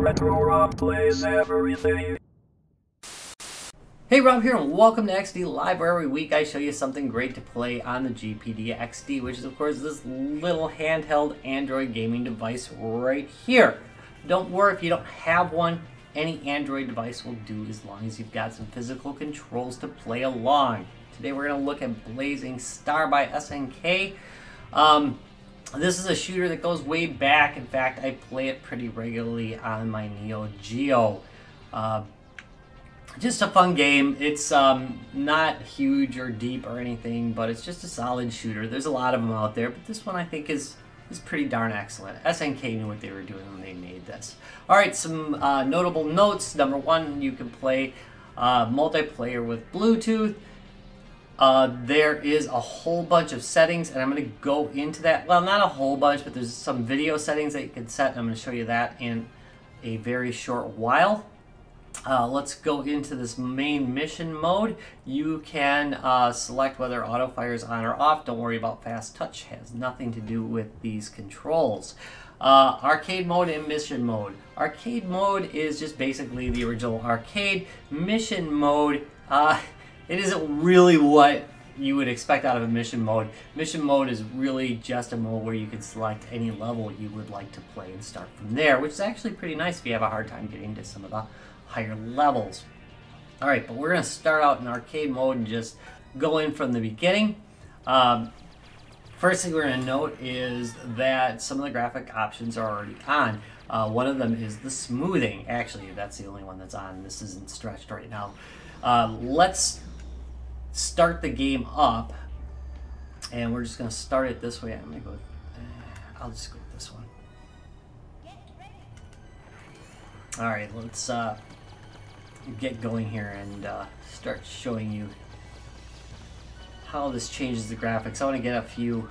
Retro Rob plays everything. Hey, Rob here, and welcome to XD Live, where every week I show you something great to play on the GPD XD, which is, of course, this little handheld Android gaming device right here. Don't worry if you don't have one. Any Android device will do as long as you've got some physical controls to play along. Today we're going to look at Blazing Star by SNK. This is a shooter that goes way back. In fact, I play it pretty regularly on my NEOGEO. Just a fun game. It's not huge or deep or anything, but it's just a solid shooter. There's a lot of them out there, but this one I think is pretty darn excellent. SNK knew what they were doing when they made this. Alright, some notable notes. Number one, you can play multiplayer with Bluetooth. There is a whole bunch of settings, and I'm going to go into that. Well, not a whole bunch, but there's some video settings that you can set, and I'm going to show you that in a very short while. Let's go into this main mission mode. You can select whether auto fire is on or off. Don't worry about fast touch. It has nothing to do with these controls. Arcade mode and mission mode. Arcade mode is just basically the original arcade. Mission mode, it isn't really what you would expect out of a mission mode. Mission mode is really just a mode where you can select any level you would like to play and start from there, which is actually pretty nice if you have a hard time getting to some of the higher levels. Alright, but we're going to start out in arcade mode and just go in from the beginning. First thing we're going to note is that some of the graphic options are already on. One of them is the smoothing. Actually, that's the only one that's on. This isn't stretched right now. Let's start the game up, and we're just going to start it this way. I'm going to go, I'll just go with this one. Alright, let's get going here and start showing you how this changes the graphics. I want to get a few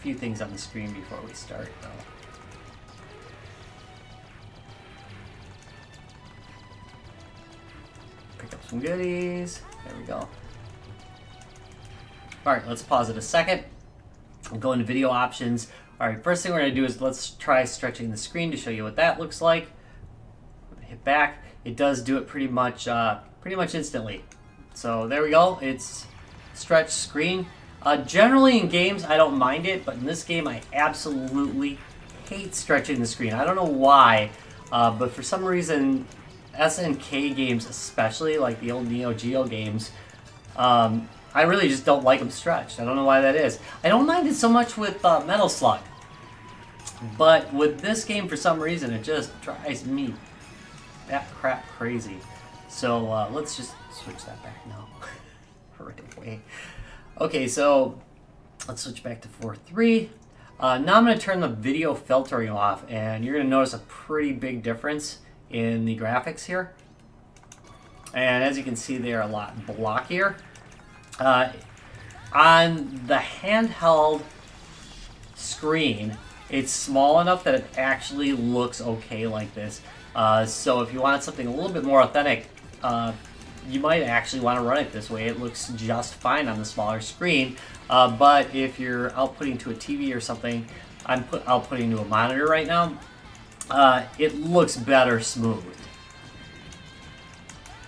things on the screen before we start, though. Pick up some goodies. There we go. Alright, let's pause it a second. We'll go into video options. Alright, first thing we're going to do is let's try stretching the screen to show you what that looks like. Hit back. It does do it pretty much instantly. So there we go. It's stretched screen. Generally in games I don't mind it, but in this game I absolutely hate stretching the screen. I don't know why, but for some reason SNK games, especially like the old NEOGEO games, I really just don't like them stretched. I don't know why that is. I don't mind it so much with Metal Slug, but with this game for some reason it just drives me that crap crazy. So let's just switch that back now. Right away. Okay, so let's switch back to 4.3. Now I'm going to turn the video filtering off, and you're going to notice a pretty big difference in the graphics here. And as you can see, they're a lot blockier. On the handheld screen, it's small enough that it actually looks okay like this. So if you want something a little bit more authentic, you might actually want to run it this way. It looks just fine on the smaller screen. But if you're outputting to a TV or something, I'm outputting to a monitor right now, it looks better smoothed.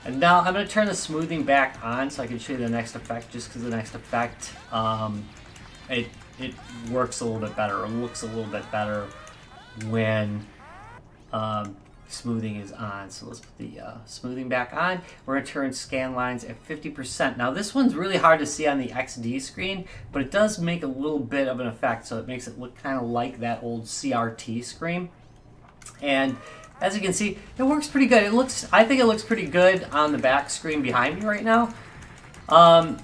And now I'm going to turn the smoothing back on so I can show you the next effect, just because the next effect, it works a little bit better. It looks a little bit better when smoothing is on. So let's put the smoothing back on. We're going to turn scan lines at 50%. Now this one's really hard to see on the XD screen, but it does make a little bit of an effect, so it makes it look kind of like that old CRT screen. And as you can see, it works pretty good. I think it looks pretty good on the back screen behind me right now. On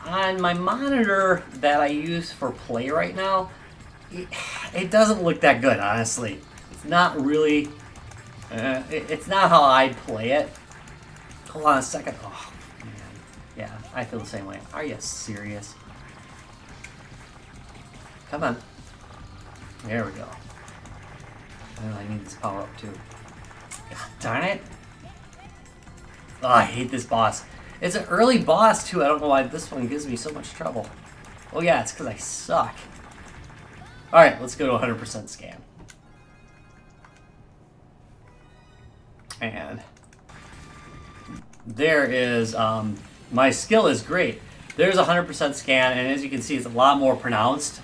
my monitor that I use for play right now, it doesn't look that good, honestly. It's not really, it's not how I'd play it. Hold on a second. Oh, man. Yeah, I feel the same way. Are you serious? Come on. There we go. Oh, I need this power up too. God darn it. Oh, I hate this boss. It's an early boss too. I don't know why this one gives me so much trouble. Oh yeah, it's because I suck. Alright, let's go to 100% scan. And there is, my skill is great. There's 100% scan, and as you can see, it's a lot more pronounced.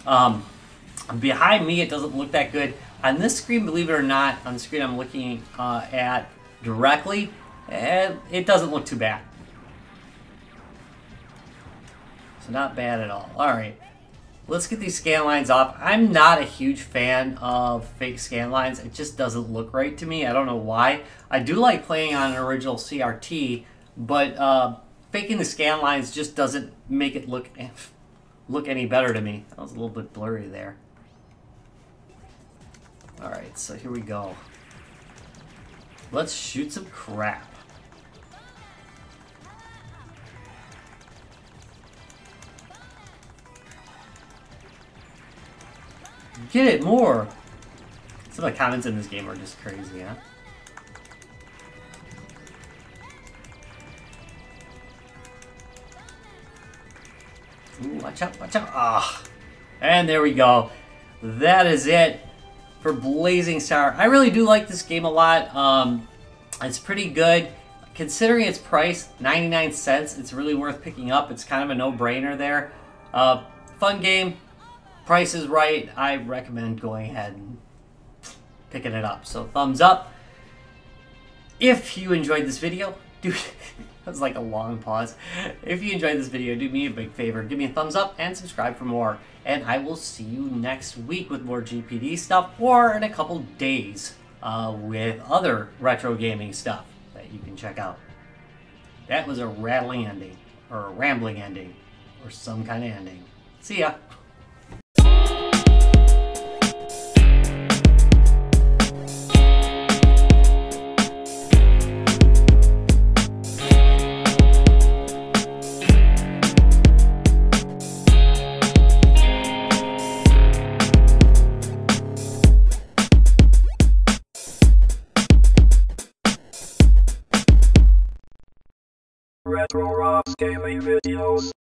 Behind me, it doesn't look that good. On this screen, believe it or not, on the screen I'm looking at directly, and it doesn't look too bad. So not bad at all. Alright, let's get these scan lines off. I'm not a huge fan of fake scan lines. It just doesn't look right to me. I don't know why. I do like playing on an original CRT, but faking the scan lines just doesn't make it look any better to me. That was a little bit blurry there. Alright, so here we go. Let's shoot some crap. Get it more! Some of the comments in this game are just crazy, huh? Ooh, watch out, watch out. Ah. And there we go. That is it for Blazing Star. I really do like this game a lot. It's pretty good. Considering its price, 99 cents, it's really worth picking up. It's kind of a no-brainer there. Fun game. Price is right. I recommend going ahead and picking it up. So thumbs up. If you enjoyed this video, that was like a long pause. If you enjoyed this video, do me a big favor. Give me a thumbs up and subscribe for more. And I will see you next week with more GPD stuff, or in a couple days with other retro gaming stuff that you can check out. That was a rattling ending, or a rambling ending, or some kind of ending. See ya. Retro Rocks Gaming Videos.